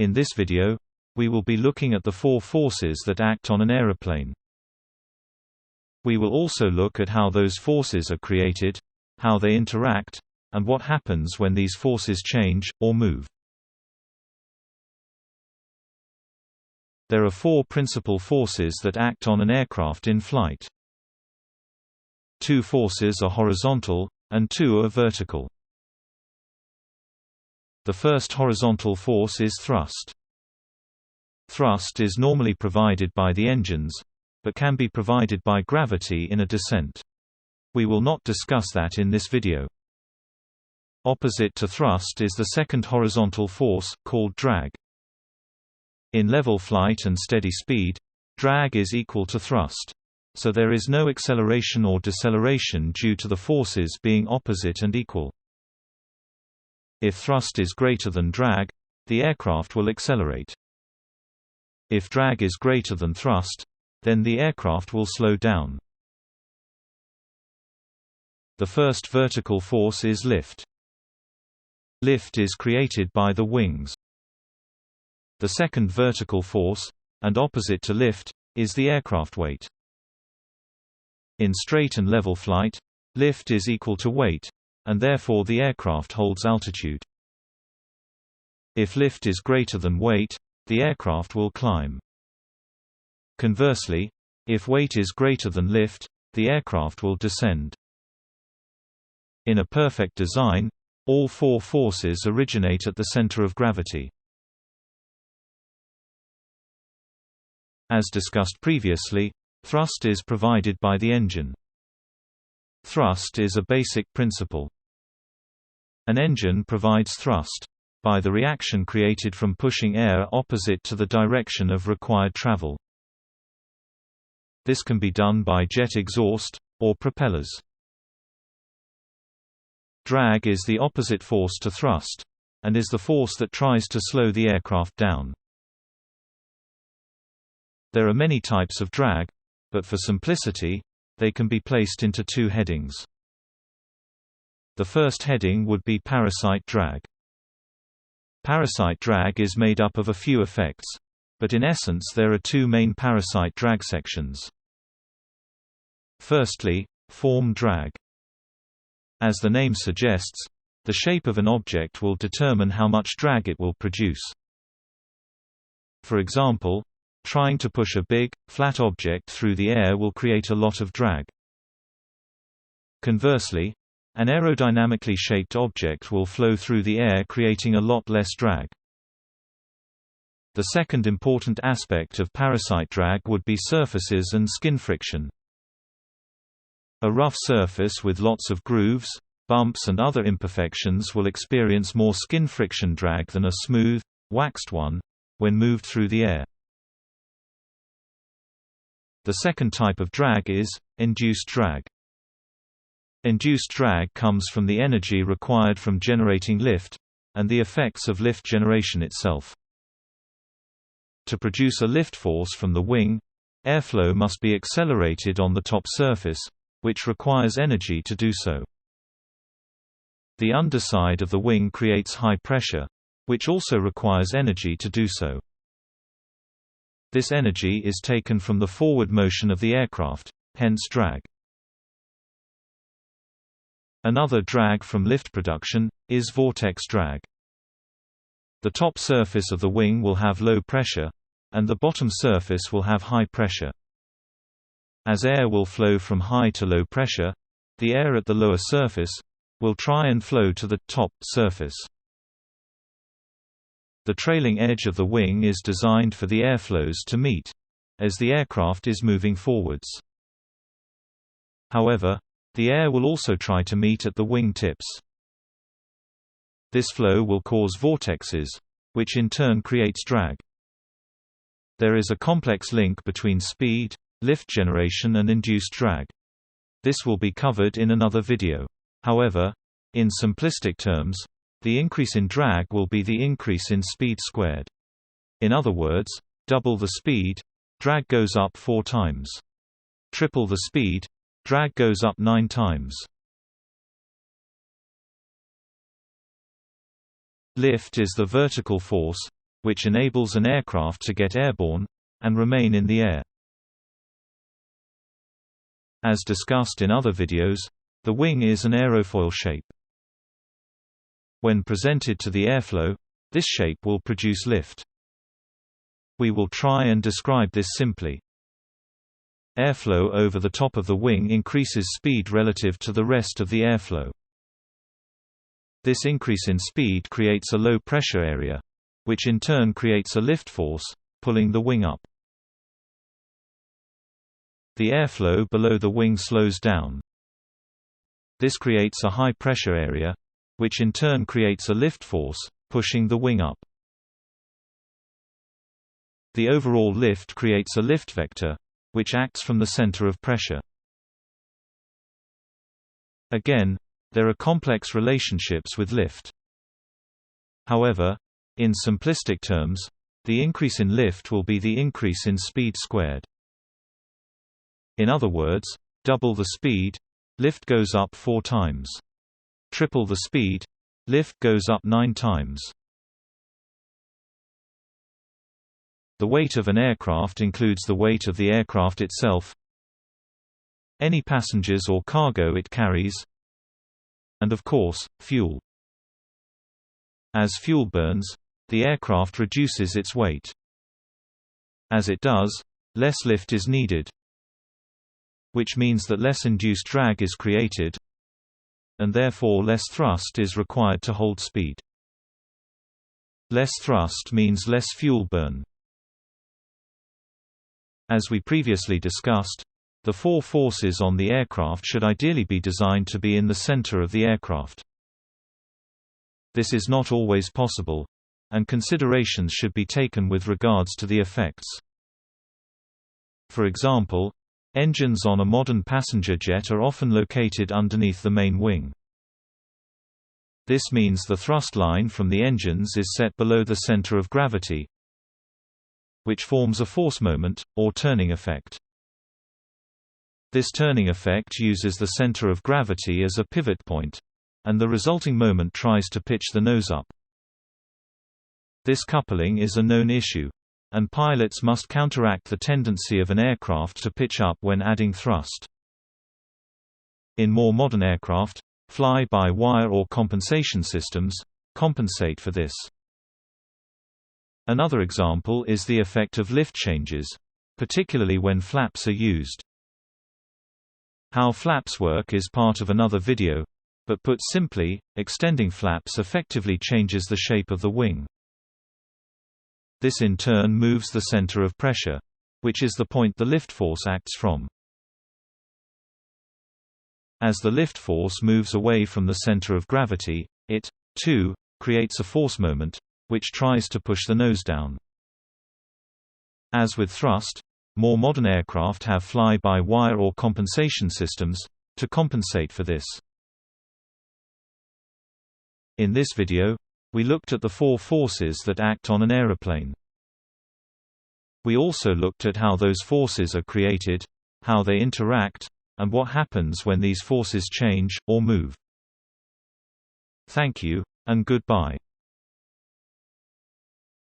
In this video, we will be looking at the 4 forces that act on an aeroplane. We will also look at how those forces are created, how they interact, and what happens when these forces change, or move. There are 4 principal forces that act on an aircraft in flight. 2 forces are horizontal, and 2 are vertical. The first horizontal force is thrust. Thrust is normally provided by the engines, but can be provided by gravity in a descent. We will not discuss that in this video. Opposite to thrust is the second horizontal force, called drag. In level flight and steady speed, drag is equal to thrust, so there is no acceleration or deceleration due to the forces being opposite and equal. If thrust is greater than drag, the aircraft will accelerate. If drag is greater than thrust, then the aircraft will slow down. The first vertical force is lift. Lift is created by the wings. The second vertical force, and opposite to lift, is the aircraft weight. In straight and level flight, lift is equal to weight, and therefore the aircraft holds altitude. If lift is greater than weight, the aircraft will climb. Conversely, if weight is greater than lift, the aircraft will descend. In a perfect design, all 4 forces originate at the center of gravity. As discussed previously, thrust is provided by the engine. Thrust is a basic principle. An engine provides thrust by the reaction created from pushing air opposite to the direction of required travel. This can be done by jet exhaust, or propellers. Drag is the opposite force to thrust, and is the force that tries to slow the aircraft down. There are many types of drag, but for simplicity, they can be placed into 2 headings. The first heading would be parasite drag. Parasite drag is made up of a few effects, but in essence there are 2 main parasite drag sections. Firstly, form drag. As the name suggests, the shape of an object will determine how much drag it will produce. For example, trying to push a big, flat object through the air will create a lot of drag. Conversely, an aerodynamically shaped object will flow through the air, creating a lot less drag. The second important aspect of parasite drag would be surfaces and skin friction. A rough surface with lots of grooves, bumps and other imperfections will experience more skin friction drag than a smooth, waxed one, when moved through the air. The second type of drag is induced drag. Induced drag comes from the energy required from generating lift, and the effects of lift generation itself. To produce a lift force from the wing, airflow must be accelerated on the top surface, which requires energy to do so. The underside of the wing creates high pressure, which also requires energy to do so. This energy is taken from the forward motion of the aircraft, hence drag. Another drag from lift production is vortex drag. The top surface of the wing will have low pressure, and the bottom surface will have high pressure. As air will flow from high to low pressure, the air at the lower surface will try and flow to the top surface. The trailing edge of the wing is designed for the airflows to meet, as the aircraft is moving forwards. However, the air will also try to meet at the wing tips. This flow will cause vortexes, which in turn creates drag. There is a complex link between speed, lift generation and induced drag. This will be covered in another video. However, in simplistic terms, the increase in drag will be the increase in speed squared. In other words, double the speed, drag goes up 4 times. Triple the speed, drag goes up 9 times. Lift is the vertical force, which enables an aircraft to get airborne and remain in the air. As discussed in other videos, the wing is an aerofoil shape. When presented to the airflow, this shape will produce lift. We will try and describe this simply. Airflow over the top of the wing increases speed relative to the rest of the airflow. This increase in speed creates a low pressure area, which in turn creates a lift force, pulling the wing up. The airflow below the wing slows down. This creates a high pressure area, which in turn creates a lift force, pushing the wing up. The overall lift creates a lift vector, which acts from the center of pressure. Again, there are complex relationships with lift. However, in simplistic terms, the increase in lift will be the increase in speed squared. In other words, double the speed, lift goes up 4 times. Triple the speed, lift goes up 9 times. The weight of an aircraft includes the weight of the aircraft itself, any passengers or cargo it carries, and of course, fuel. As fuel burns, the aircraft reduces its weight. As it does, less lift is needed, which means that less induced drag is created, and therefore less thrust is required to hold speed. Less thrust means less fuel burn. As we previously discussed, the 4 forces on the aircraft should ideally be designed to be in the center of the aircraft. This is not always possible, and considerations should be taken with regards to the effects. For example, engines on a modern passenger jet are often located underneath the main wing. This means the thrust line from the engines is set below the center of gravity, which forms a force moment, or turning effect. This turning effect uses the center of gravity as a pivot point, and the resulting moment tries to pitch the nose up. This coupling is a known issue, and pilots must counteract the tendency of an aircraft to pitch up when adding thrust. In more modern aircraft, fly-by-wire or compensation systems compensate for this. Another example is the effect of lift changes, particularly when flaps are used. How flaps work is part of another video, but put simply, extending flaps effectively changes the shape of the wing. This in turn moves the center of pressure, which is the point the lift force acts from. As the lift force moves away from the center of gravity, it, too, creates a force moment, which tries to push the nose down. As with thrust, more modern aircraft have fly-by-wire or compensation systems to compensate for this. In this video, we looked at the 4 forces that act on an aeroplane. We also looked at how those forces are created, how they interact, and what happens when these forces change, or move. Thank you, and goodbye.